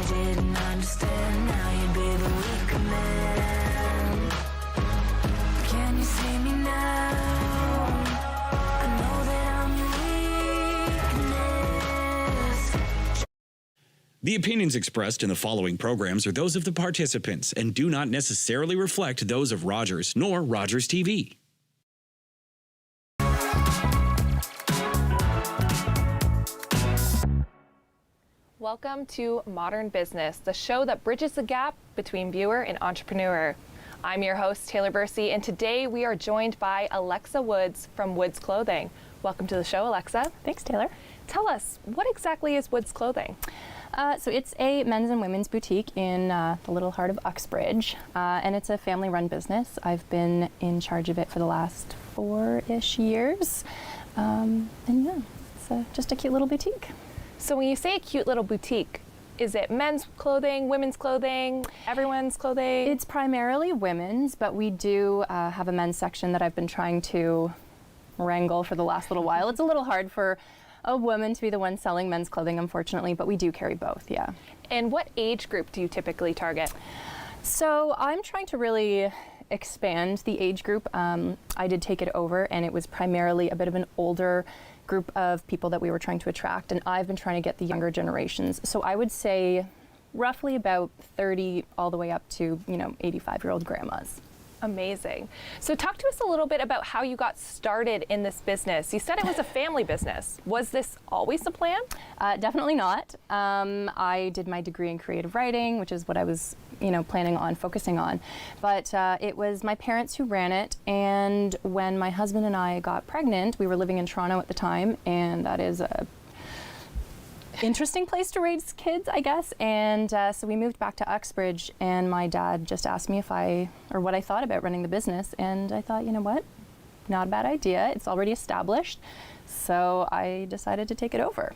didn't understand, now you'd be the weaker man. Can you see me now? I know that I'm your weakness. The opinions expressed in the following programs are those of the participants and do not necessarily reflect those of Rogers nor Rogers TV. Welcome to Modern Business, the show that bridges the gap between viewer and entrepreneur. I'm your host, Taylor Bursey, and today we are joined by Alexa Woods from Woods Clothing. Welcome to the show, Alexa. Thanks, Taylor. Tell us, what exactly is Woods Clothing? So it's a men's and women's boutique in the little heart of Uxbridge, and it's a family-run business. I've been in charge of it for the last 4-ish years, and yeah, it's just a cute little boutique. So when you say a cute little boutique, is it men's clothing, women's clothing, everyone's clothing? It's primarily women's, but we do have a men's section that I've been trying to wrangle for the last little while. It's a little hard for a woman to be the one selling men's clothing, unfortunately, but we do carry both, yeah. And what age group do you typically target? So I'm trying to really expand the age group. I did take it over, and it was primarily a bit of an older group of people that we were trying to attract, and I've been trying to get the younger generations. So I would say roughly about 30 all the way up to, 85-year-old grandmas. Amazing. So talk to us a little bit about how you got started in this business. You said it was a family business. Was this always the plan? Definitely not. I did my degree in creative writing, which is what I was, planning on focusing on. But it was my parents who ran it, and when my husband and I got pregnant, we were living in Toronto at the time, and that is a interesting place to raise kids, I guess. And so we moved back to Uxbridge, and my dad just asked me what I thought about running the business. And I thought, you know what, not a bad idea. It's already established. So I decided to take it over.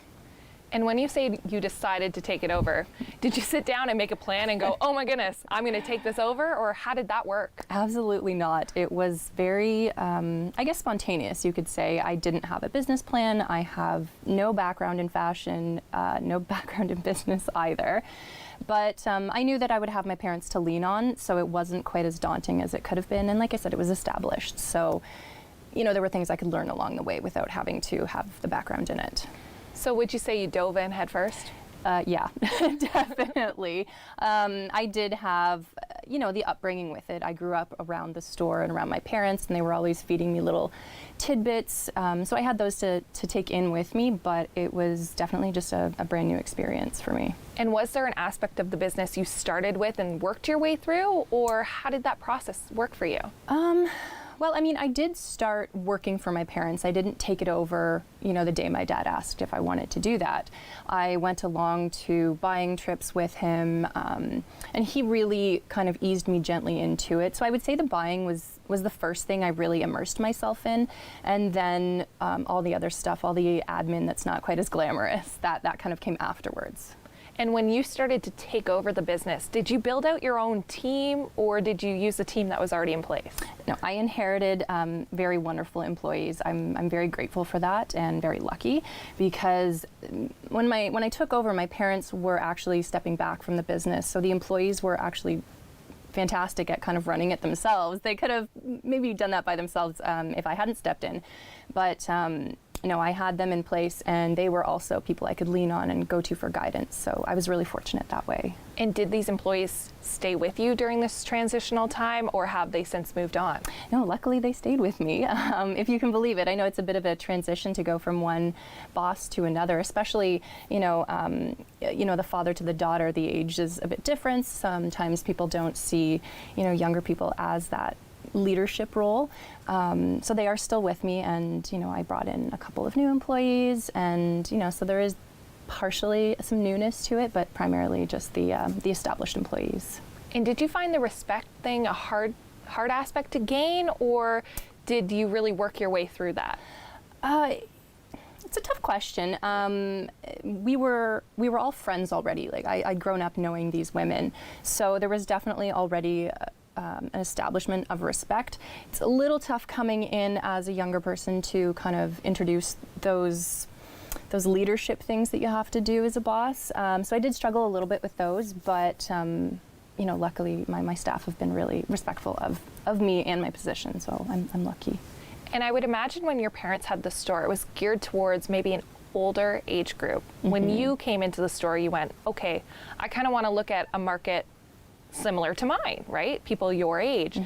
And when you say you decided to take it over, did you sit down and make a plan and go, oh my goodness, I'm going to take this over? Or how did that work? Absolutely not. It was very, I guess, spontaneous, you could say. I didn't have a business plan. I have no background in fashion, no background in business either. But I knew that I would have my parents to lean on, so it wasn't quite as daunting as it could have been. And like I said, it was established. So, there were things I could learn along the way without having to have the background in it. So would you say you dove in head first? Yeah, definitely. I did have, the upbringing with it. I grew up around the store and around my parents, and they were always feeding me little tidbits. So I had those to take in with me, but it was definitely just a brand new experience for me. And was there an aspect of the business you started with and worked your way through, or how did that process work for you? Well, I did start working for my parents. I didn't take it over, the day my dad asked if I wanted to do that. I went along to buying trips with him, and he really kind of eased me gently into it. So I would say the buying was the first thing I really immersed myself in, and then all the other stuff, all the admin that's not quite as glamorous, that kind of came afterwards. And when you started to take over the business, did you build out your own team, or did you use the team that was already in place? No, I inherited very wonderful employees. I'm very grateful for that and very lucky, because when I took over, my parents were actually stepping back from the business, so the employees were actually fantastic at kind of running it themselves. They could have maybe done that by themselves if I hadn't stepped in, but I had them in place, and they were also people I could lean on and go to for guidance. So I was really fortunate that way. And did these employees stay with you during this transitional time, or have they since moved on? No, luckily they stayed with me, if you can believe it. I know it's a bit of a transition to go from one boss to another, especially, the father to the daughter. The age is a bit different. Sometimes people don't see, younger people as that leadership role. So they are still with me, and I brought in a couple of new employees, and so there is partially some newness to it, but primarily just the established employees. And did you find the respect thing a hard aspect to gain, or did you really work your way through that? It's a tough question. We were all friends already. Like I'd grown up knowing these women, so there was definitely already an establishment of respect. It's a little tough coming in as a younger person to kind of introduce those those leadership things that you have to do as a boss. So I did struggle a little bit with those, but luckily my staff have been really respectful of me and my position, so I'm lucky. And I would imagine when your parents had the store, it was geared towards maybe an older age group. When you came into the store, you went, okay, I kind of want to look at a market similar to mine, right? People your age.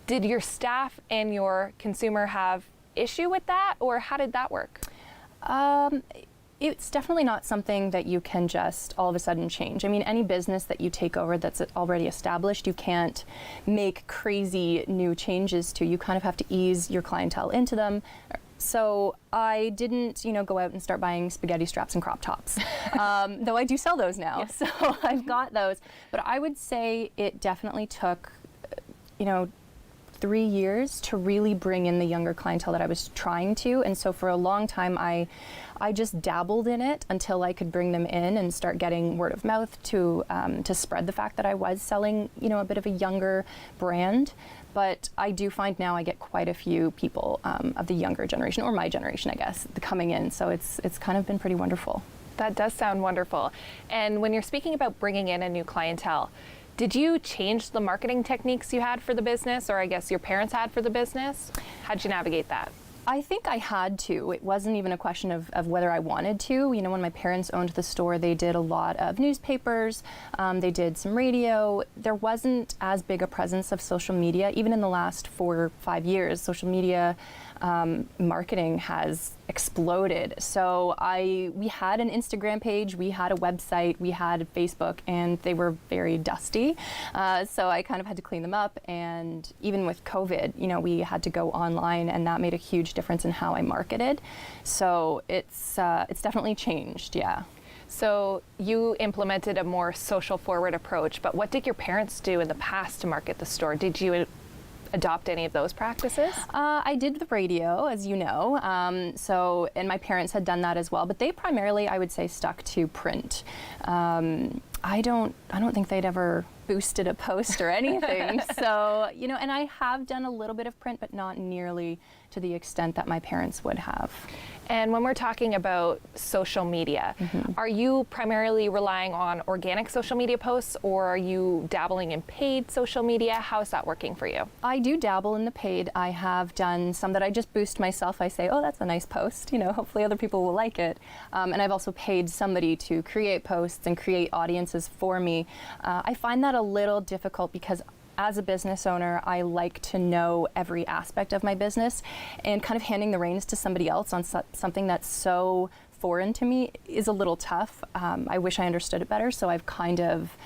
Did your staff and your consumer have issue with that, or how did that work? It's definitely not something that you can just all of a sudden change. I mean, any business that you take over that's already established, you can't make crazy new changes to. You kind of have to ease your clientele into them. So I didn't, go out and start buying spaghetti straps and crop tops, though I do sell those now. Yes. So I've got those. But I would say it definitely took, 3 years to really bring in the younger clientele that I was trying to. And so for a long time, I just dabbled in it until I could bring them in and start getting word of mouth to spread the fact that I was selling, a bit of a younger brand. But I do find now I get quite a few people of the younger generation, or my generation, I guess, coming in. So it's kind of been pretty wonderful. That does sound wonderful. And when you're speaking about bringing in a new clientele, did you change the marketing techniques you had for the business, or I guess your parents had for the business? How'd you navigate that? I think I had to. It wasn't even a question of whether I wanted to. When my parents owned the store, they did a lot of newspapers, they did some radio. There wasn't as big a presence of social media. Even in the last 4 or 5 years, social media marketing has exploded. So we had an Instagram page, we had a website, we had Facebook, and they were very dusty. So I kind of had to clean them up. And even with COVID, we had to go online, and that made a huge difference in how I marketed. So it's definitely changed, yeah. So you implemented a more social forward approach, but what did your parents do in the past to market the store? Did you adopt any of those practices? I did the radio, as you know, and my parents had done that as well, but they primarily, I would say, stuck to print. I don't think they'd ever boosted a post or anything. So, and I have done a little bit of print, but not nearly to the extent that my parents would have. And when we're talking about social media, are you primarily relying on organic social media posts, or are you dabbling in paid social media? How's that working for you? I do dabble in the paid. I have done some that I just boost myself. I say, oh, that's a nice post. Hopefully other people will like it. And I've also paid somebody to create posts and create audiences for me. I find that a little difficult because as a business owner, I like to know every aspect of my business, and kind of handing the reins to somebody else on something that's so foreign to me is a little tough. I wish I understood it better, so I've kind of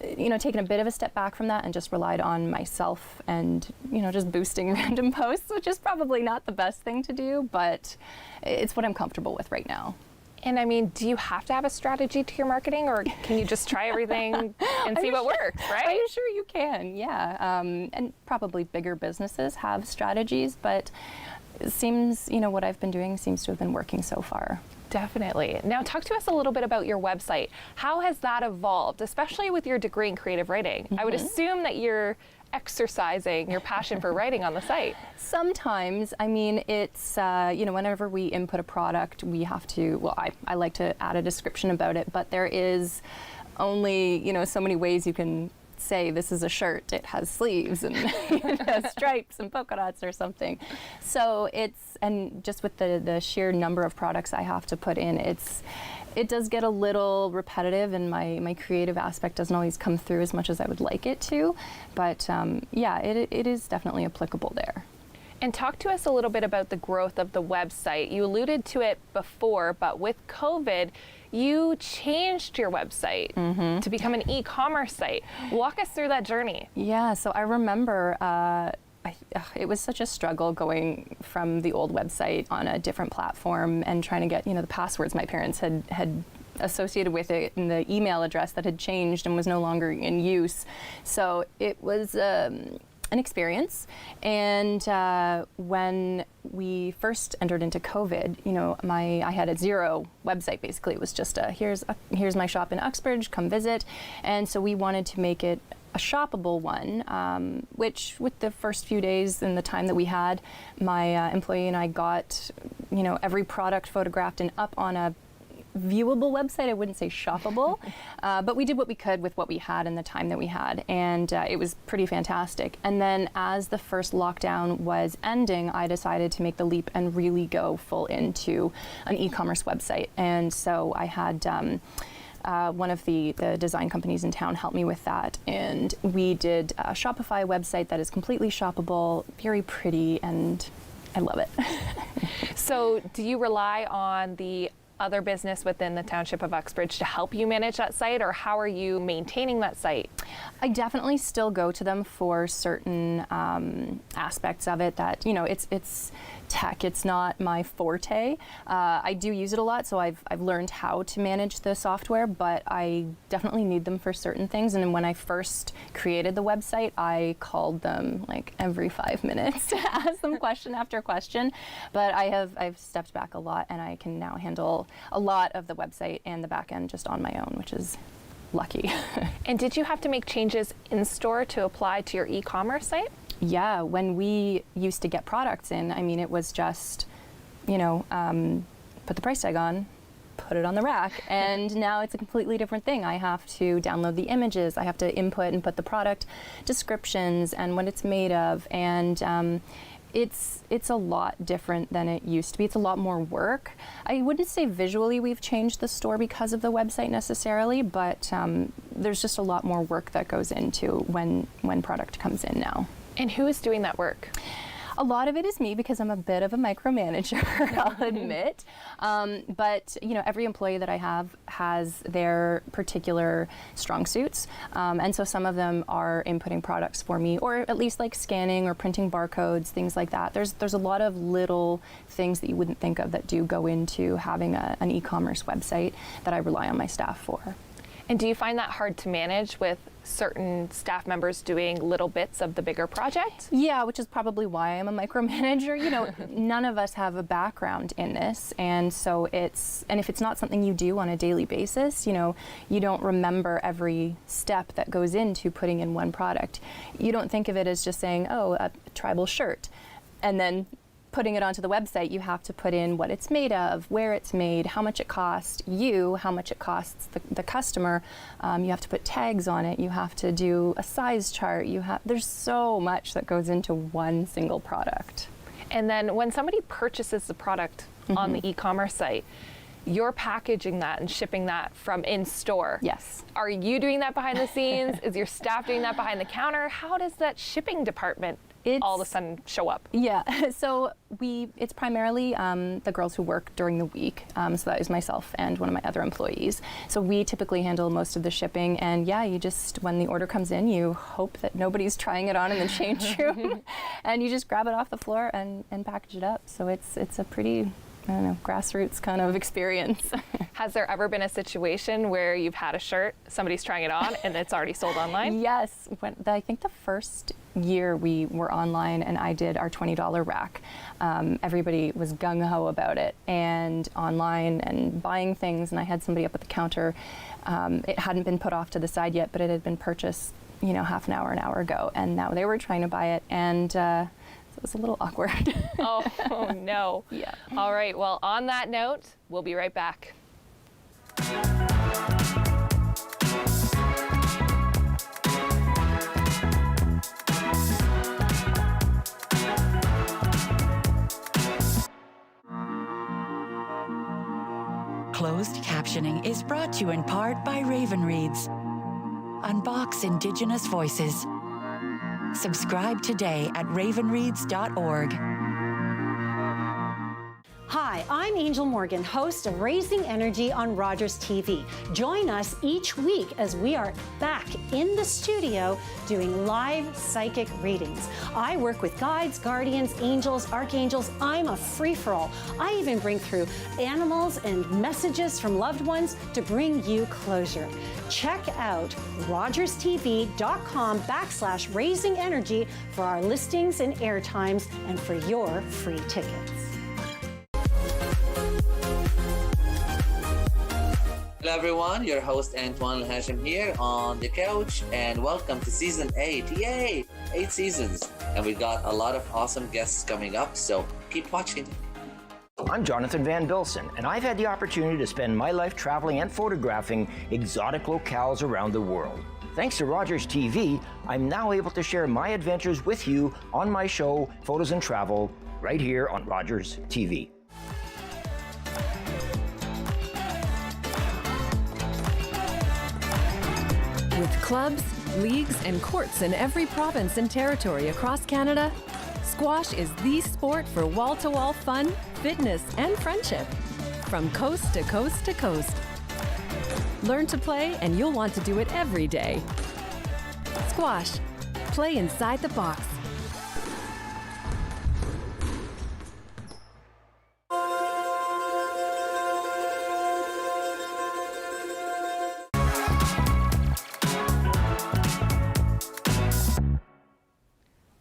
taken a bit of a step back from that and just relied on myself and, just boosting random posts, which is probably not the best thing to do, but it's what I'm comfortable with right now. And I mean, do you have to have a strategy to your marketing, or can you just try everything and see what works, right? I'm sure you can, yeah. And probably bigger businesses have strategies, but it seems, what I've been doing seems to have been working so far. Definitely. Now talk to us a little bit about your website. How has that evolved, especially with your degree in creative writing? I would assume that you're exercising your passion for writing on the site. Sometimes. I mean, it's, whenever we input a product, we have to, I like to add a description about it, but there is only, so many ways you can say this is a shirt. It has sleeves and it has stripes and polka dots or something. So and just with the sheer number of products I have to put in, it does get a little repetitive, and my creative aspect doesn't always come through as much as I would like it to. But it is definitely applicable there. And talk to us a little bit about the growth of the website. You alluded to it before, but with COVID, you changed your website to become an e-commerce site. Walk us through that journey. Yeah, so I remember it was such a struggle going from the old website on a different platform and trying to get, the passwords my parents had associated with it and the email address that had changed and was no longer in use. So it was an experience. And when we first entered into COVID, I had a zero website. Basically, it was just here's my shop in Uxbridge, come visit. And so we wanted to make it a shoppable one, which with the first few days and the time that we had, my employee and I got every product photographed and up on a viewable website. I wouldn't say shoppable, but we did what we could with what we had and the time that we had, and it was pretty fantastic. And then as the first lockdown was ending, I decided to make the leap and really go full into an e-commerce website. And so I had one of the design companies in town help me with that, and we did a Shopify website that is completely shoppable, very pretty, and I love it. So do you rely on the other business within the Township of Uxbridge to help you manage that site, or how are you maintaining that site? I definitely still go to them for certain aspects of it that, it's tech. It's not my forte. I do use it a lot, so I've learned how to manage the software, but I definitely need them for certain things. And then when I first created the website, I called them like every 5 minutes to ask them question after question. But I've stepped back a lot, and I can now handle a lot of the website and the back end just on my own, which is lucky. And did you have to make changes in store to apply to your e-commerce site? Yeah, when we used to get products in, it was just, put the price tag on, put it on the rack, and now it's a completely different thing. I have to download the images, I have to input and put the product descriptions and what it's made of, and it's a lot different than it used to be. It's a lot more work. I wouldn't say visually we've changed the store because of the website necessarily, but there's just a lot more work that goes into when product comes in now. And who is doing that work? A lot of it is me because I'm a bit of a micromanager, I'll admit. But every employee that I have has their particular strong suits. And so some of them are inputting products for me, or at least like scanning or printing barcodes, things like that. There's a lot of little things that you wouldn't think of that do go into having an e-commerce website that I rely on my staff for. And do you find that hard to manage with certain staff members doing little bits of the bigger project? Yeah, which is probably why I'm a micromanager. None of us have a background in this, and so if it's not something you do on a daily basis, you don't remember every step that goes into putting in one product. You don't think of it as just saying, oh, a tribal shirt, and then putting it onto the website. You have to put in what it's made of, where it's made, how much it costs you, how much it costs the customer. You have to put tags on it. You have to do a size chart. There's so much that goes into one single product. And then when somebody purchases the product on the e-commerce site, you're packaging that and shipping that from in-store. Yes. Are you doing that behind the scenes? Is your staff doing that behind the counter? How does that shipping department all of a sudden show up? Yeah, so it's primarily the girls who work during the week. So that is myself and one of my other employees. So we typically handle most of the shipping, and yeah, you just, when the order comes in, you hope that nobody's trying it on in the change room, and you just grab it off the floor and package it up. So it's a pretty, grassroots kind of experience. Has there ever been a situation where you've had a shirt, somebody's trying it on, and it's already sold online? Yes. I think the first year we were online and I did our $20 rack, everybody was gung-ho about it and online and buying things, and I had somebody up at the counter. It hadn't been put off to the side yet, but it had been purchased, half an hour ago, and now they were trying to buy it, and it was a little awkward. Oh no. Yeah. All right, well, on that note, we'll be right back. Closed captioning is brought to you in part by Raven Reads. Unbox Indigenous voices. Subscribe today at ravenreads.org. Hi, I'm Angel Morgan, host of Raising Energy on Rogers TV. Join us each week as we are back in the studio doing live psychic readings. I work with guides, guardians, angels, archangels. I'm a free-for-all. I even bring through animals and messages from loved ones to bring you closure. Check out rogerstv.com/raising energy for our listings and air times and for your free tickets. Hello everyone, your host Antoine Hashim here on the couch, and welcome to season 8. Yay! 8 seasons, and we've got a lot of awesome guests coming up, so keep watching. I'm Jonathan Van Bilson, and I've had the opportunity to spend my life traveling and photographing exotic locales around the world. Thanks to Rogers TV, I'm now able to share my adventures with you on my show, Photos and Travel, right here on Rogers TV. With clubs, leagues, and courts in every province and territory across Canada, squash is the sport for wall-to-wall fun, fitness, and friendship. From coast to coast to coast. Learn to play and you'll want to do it every day. Squash. Play inside the box.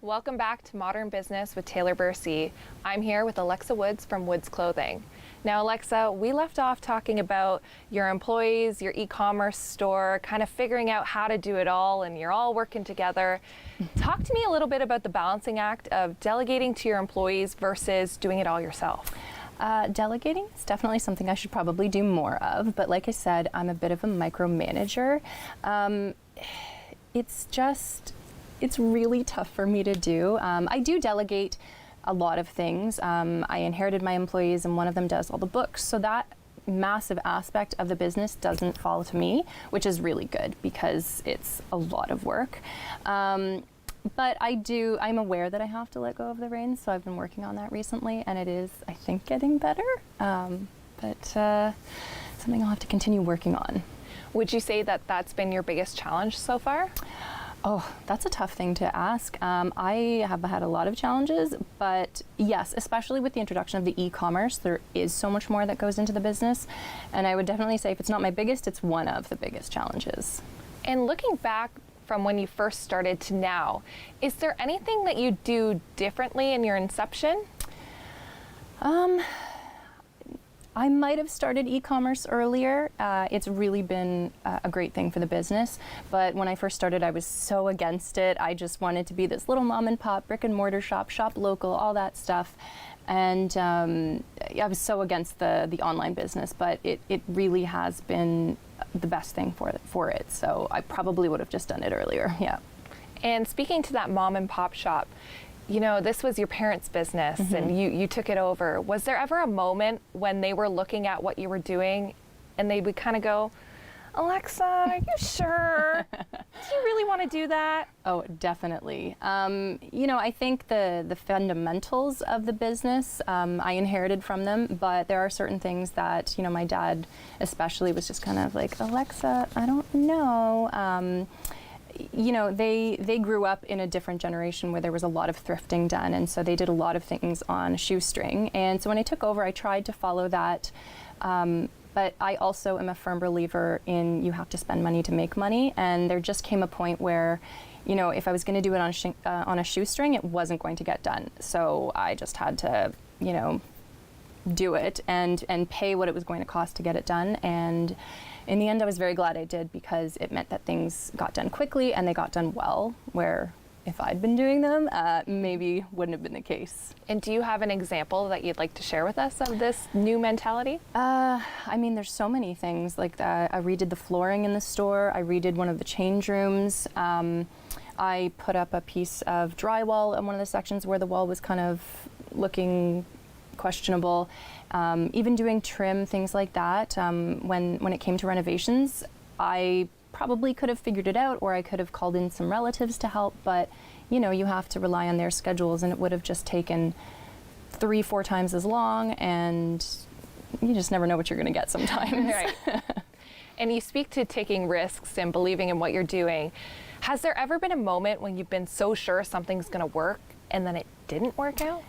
Welcome back to Modern Business with Taylor Bursey. I'm here with Alexa Woods from Woods Clothing. Now, Alexa, we left off talking about your employees, your e-commerce store, kind of figuring out how to do it all, and you're all working together. Talk to me a little bit about the balancing act of delegating to your employees versus doing it all yourself. Delegating is definitely something I should probably do more of, but like I said, I'm a bit of a micromanager. It's really tough for me to do. I do delegate a lot of things. I inherited my employees and one of them does all the books. So that massive aspect of the business doesn't fall to me, which is really good because it's a lot of work. But I'm aware that I have to let go of the reins. So I've been working on that recently and it is, I think, getting better. But something I'll have to continue working on. Would you say that that's been your biggest challenge so far? Oh, that's a tough thing to ask. I have had a lot of challenges, but yes, especially with the introduction of the e-commerce, there is so much more that goes into the business. And I would definitely say if it's not my biggest, it's one of the biggest challenges. And looking back from when you first started to now, is there anything that you do differently in your inception? I might have started e-commerce earlier. It's really been a great thing for the business. But when I first started, I was so against it. I just wanted to be this little mom and pop, brick and mortar shop, shop local, all that stuff. And I was so against the online business, but it really has been the best thing for it. So I probably would have just done it earlier, yeah. And speaking to that mom and pop shop, you know, this was your parents' business and you took it over. Was there ever a moment when they were looking at what you were doing and they would kind of go, Alexa, are you sure? Do you really want to do that? Oh, definitely. You know, I think the fundamentals of the business, I inherited from them, but there are certain things that, you know, my dad especially was just kind of like, Alexa, I don't know. You know, they grew up in a different generation where there was a lot of thrifting done, and so they did a lot of things on a shoestring. And so when I took over, I tried to follow that. But I also am a firm believer in you have to spend money to make money. And there just came a point where, you know, if I was going to do it on a shoestring, it wasn't going to get done. So I just had to, you know, do it and pay what it was going to cost to get it done. And in the end, I was very glad I did because it meant that things got done quickly and they got done well, where if I'd been doing them, maybe wouldn't have been the case. And do you have an example that you'd like to share with us of this new mentality? I mean, there's so many things. Like I redid the flooring in the store. I redid one of the change rooms. I put up a piece of drywall in one of the sections where the wall was kind of looking questionable. Even doing trim, things like that. When it came to renovations, I probably could have figured it out, or I could have called in some relatives to help, but you know, you have to rely on their schedules, and it would have just taken 3-4 times as long, and you just never know what you're going to get sometimes. Right. And you speak to taking risks and believing in what you're doing. Has there ever been a moment when you've been so sure something's going to work and then it didn't work out?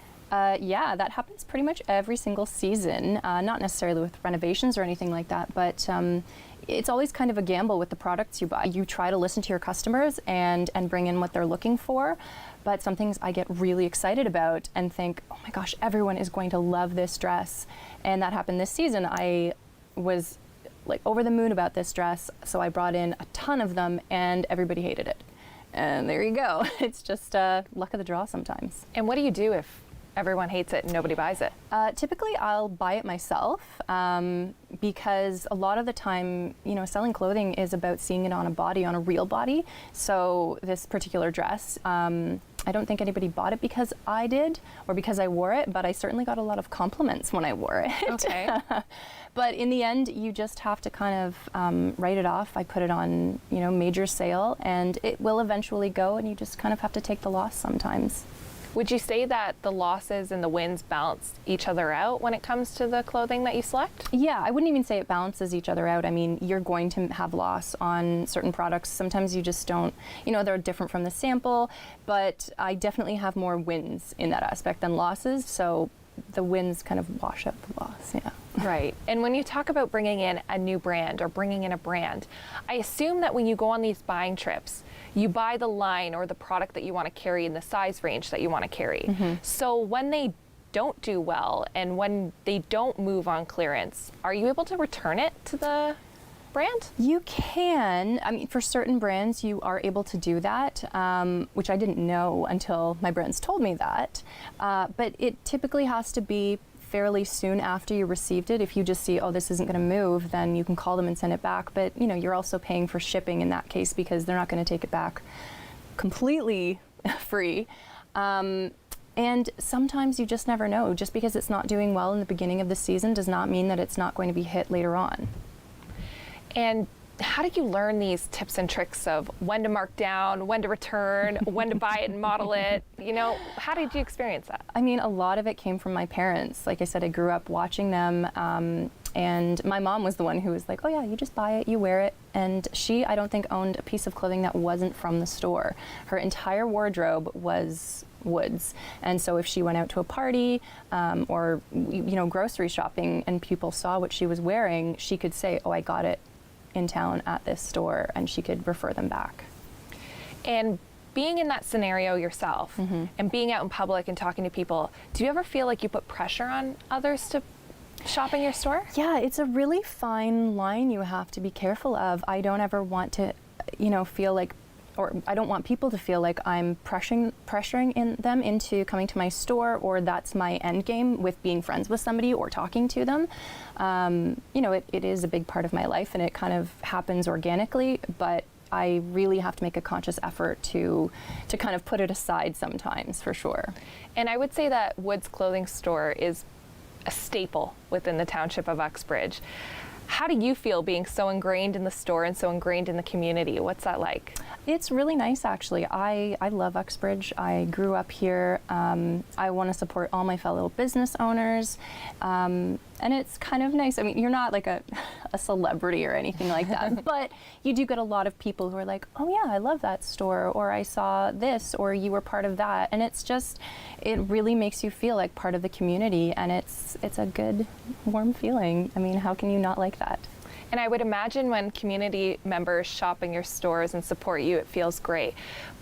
Yeah, that happens pretty much every single season, not necessarily with renovations or anything like that, but it's always kind of a gamble with the products you buy. You try to listen to your customers and bring in what they're looking for, but some things I get really excited about and think, oh my gosh, everyone is going to love this dress. And that happened this season. I was like over the moon about this dress, so I brought in a ton of them and everybody hated it. And there you go. It's just luck of the draw sometimes. And what do you do if everyone hates it and nobody buys it? Typically, I'll buy it myself because a lot of the time, selling clothing is about seeing it on a body, on a real body. So this particular dress, I don't think anybody bought it because I did or because I wore it, but I certainly got a lot of compliments when I wore it. Okay. But in the end, you just have to kind of write it off. I put it on, major sale, and it will eventually go, and you just kind of have to take the loss sometimes. Would you say that the losses and the wins balance each other out when it comes to the clothing that you select? Yeah, I wouldn't even say it balances each other out. I mean, you're going to have loss on certain products. Sometimes you just don't, they're different from the sample, but I definitely have more wins in that aspect than losses. So the wins kind of wash out the loss, yeah. Right. And when you talk about bringing in a new brand or bringing in a brand, I assume that when you go on these buying trips, you buy the line or the product that you want to carry in the size range that you want to carry. Mm-hmm. So when they don't do well and when they don't move on clearance, are you able to return it to the brand? You can. I mean, for certain brands, you are able to do that, which I didn't know until my brands told me that. But it typically has to be fairly soon after you received it. If you just see, oh, this isn't going to move, then you can call them and send it back. But, you're also paying for shipping in that case because they're not going to take it back completely free. And sometimes you just never know. Just because it's not doing well in the beginning of the season does not mean that it's not going to be hit later on. And how did you learn these tips and tricks of when to mark down, when to return, when to buy it and model it? How did you experience that? I mean, a lot of it came from my parents. Like I said, I grew up watching them, and my mom was the one who was like, oh yeah, you just buy it, you wear it. And she, I don't think, owned a piece of clothing that wasn't from the store. Her entire wardrobe was Woods. And so if she went out to a party or grocery shopping and people saw what she was wearing, she could say, oh, I got it in town at this store, and she could refer them back. And being in that scenario yourself and being out in public and talking to people, do you ever feel like you put pressure on others to shop in your store? Yeah, it's a really fine line you have to be careful of. I don't ever want to, feel like, or I don't want people to feel like I'm pressuring them into coming to my store, or that's my end game with being friends with somebody or talking to them. It is a big part of my life, and it kind of happens organically, but I really have to make a conscious effort to kind of put it aside sometimes, for sure. And I would say that Woods Clothing Store is a staple within the township of Uxbridge. How do you feel being so ingrained in the store and so ingrained in the community? What's that like? It's really nice, actually. I love Uxbridge. I grew up here. I want to support all my fellow business owners. And it's kind of nice. I mean, you're not like a celebrity or anything like that, but you do get a lot of people who are like, oh yeah, I love that store, or I saw this, or you were part of that. And it really makes you feel like part of the community, and it's a good, warm feeling. I mean, how can you not like that? And I would imagine when community members shop in your stores and support you, it feels great.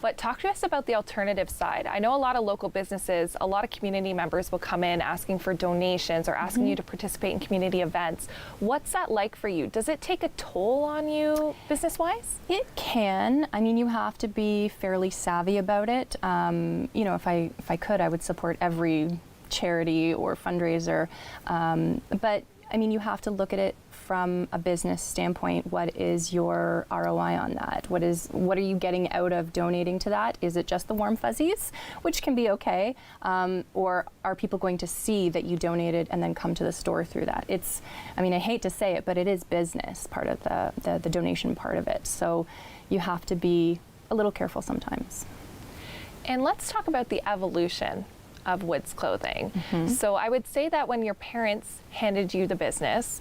But talk to us about the alternative side. I know a lot of local businesses, a lot of community members will come in asking for donations or asking you to participate in community events. What's that like for you? Does it take a toll on you business-wise? It can. I mean, you have to be fairly savvy about it. If I could, I would support every charity or fundraiser. But I mean, you have to look at it from a business standpoint. What is your ROI on that? What are you getting out of donating to that? Is it just the warm fuzzies, which can be okay, or are people going to see that you donated and then come to the store through that? I hate to say it, but it is business, part of the donation part of it. So you have to be a little careful sometimes. And let's talk about the evolution of Woods Clothing. So I would say that when your parents handed you the business,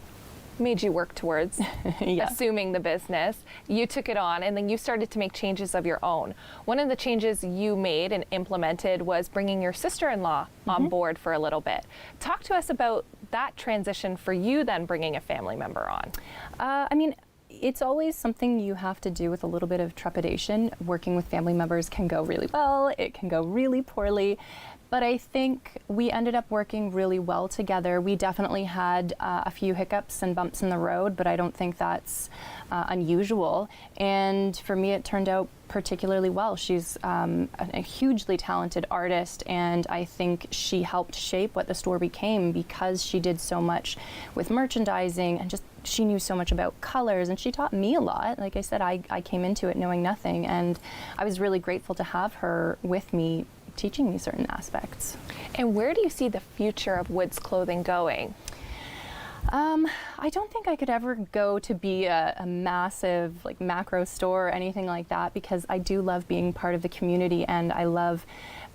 made you work towards assuming the business, you took it on, and then you started to make changes of your own. One of the changes you made and implemented was bringing your sister-in-law on board for a little bit. Talk to us about that transition for you, then bringing a family member on. It's always something you have to do with a little bit of trepidation. Working with family members can go really well, it can go really poorly, But I think we ended up working really well together. We definitely had a few hiccups and bumps in the road, but I don't think that's unusual. And for me, it turned out particularly well. She's a hugely talented artist, and I think she helped shape what the store became because she did so much with merchandising and just she knew so much about colors, and she taught me a lot. Like I said, I came into it knowing nothing, and I was really grateful to have her with me teaching me certain aspects. And where do you see the future of Woods Clothing going? I don't think I could ever go to be a massive like macro store or anything like that, because I do love being part of the community, and I love,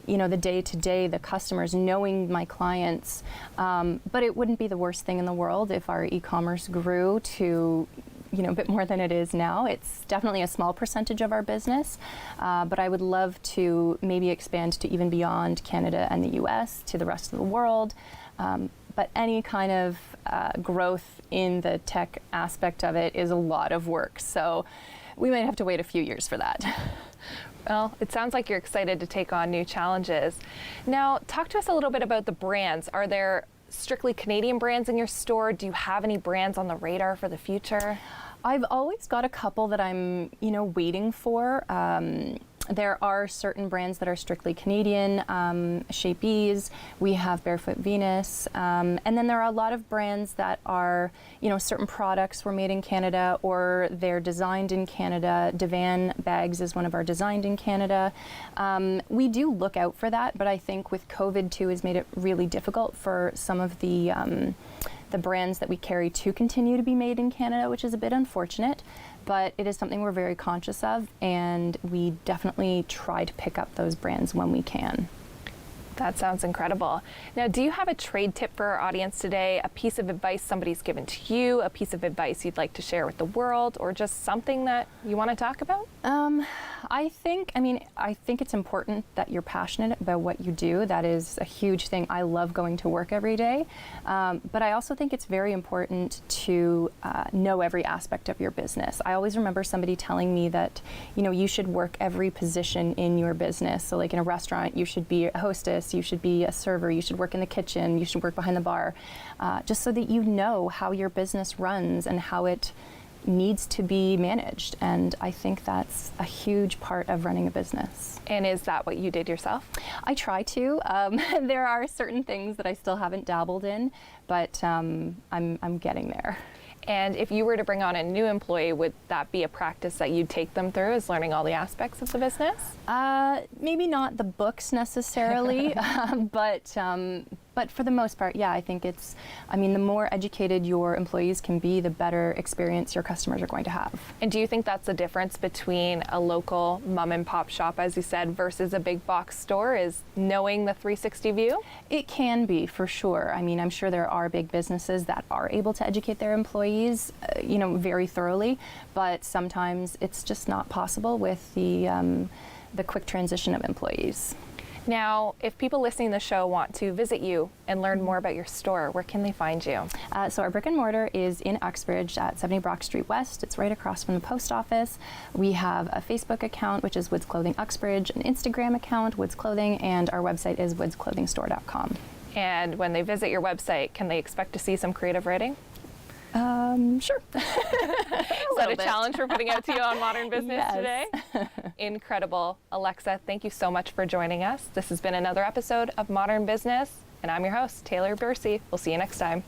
you know, the day-to-day, the customers, knowing my clients. But it wouldn't be the worst thing in the world if our e-commerce grew to, you know, a bit more than it is now. It's definitely a small percentage of our business, but I would love to maybe expand to even beyond Canada and the US, to the rest of the world. But any kind of growth in the tech aspect of it is a lot of work. So we might have to wait a few years for that. Well, it sounds like you're excited to take on new challenges. Now, talk to us a little bit about the brands. Are there strictly Canadian brands in your store? Do you have any brands on the radar for the future? I've always got a couple that I'm, you know, waiting for. There are certain brands that are strictly Canadian, Shapees, we have Barefoot Venus, and then there are a lot of brands that are, you know, certain products were made in Canada or they're designed in Canada. Divan Bags is one of our designed in Canada. We do look out for that, but I think with COVID too has made it really difficult for some of the brands that we carry to continue to be made in Canada, which is a bit unfortunate, but it is something we're very conscious of, and we definitely try to pick up those brands when we can. That sounds incredible. Now, do you have a trade tip for our audience today? A piece of advice somebody's given to you, a piece of advice you'd like to share with the world, or just something that you want to talk about? I think it's important that you're passionate about what you do. That is a huge thing. I love going to work every day, but I also think it's very important to know every aspect of your business. I always remember somebody telling me that, you know, you should work every position in your business. So like in a restaurant, you should be a hostess, you should be a server, you should work in the kitchen, you should work behind the bar, just so that you know how your business runs and how it needs to be managed. And I think that's a huge part of running a business. And is that what you did yourself? I try to. There are certain things that I still haven't dabbled in, but I'm getting there. And if you were to bring on a new employee, would that be a practice that you'd take them through, is learning all the aspects of the business? Maybe not the books necessarily, but for the most part, yeah, I think it's, I mean, the more educated your employees can be, the better experience your customers are going to have. And do you think that's the difference between a local mom and pop shop, as you said, versus a big box store, is knowing the 360 view? It can be, for sure. I mean, I'm sure there are big businesses that are able to educate their employees, you know, very thoroughly, but sometimes it's just not possible with the quick transition of employees. Now, if people listening to the show want to visit you and learn more about your store, where can they find you? So our brick and mortar is in Uxbridge at 70 Brock Street West. It's right across from the post office. We have a Facebook account, which is Woods Clothing Uxbridge, an Instagram account, Woods Clothing, and our website is woodsclothingstore.com. And when they visit your website, can they expect to see some creative writing? Sure. Is that a challenge we're putting out to you on Modern Business today? Incredible. Alexa, thank you so much for joining us. This has been another episode of Modern Business, and I'm your host, Taylor Bursey. We'll see you next time.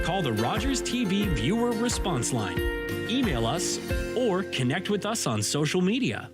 Call the Rogers TV Viewer Response Line. Email us or connect with us on social media.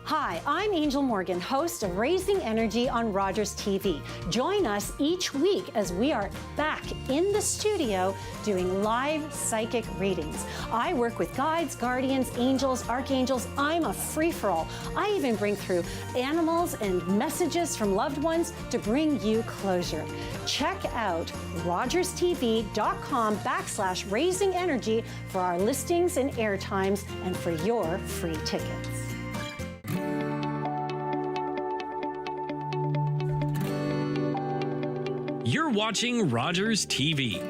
Hi, I'm Angel Morgan, host of Raising Energy on Rogers TV. Join us each week as we are back in the studio doing live psychic readings. I work with guides, guardians, angels, archangels. I'm a free-for-all. I even bring through animals and messages from loved ones to bring you closure. Check out rogerstv.com/raising energy for our listings and airtimes and for your free tickets. You're watching Rogers TV.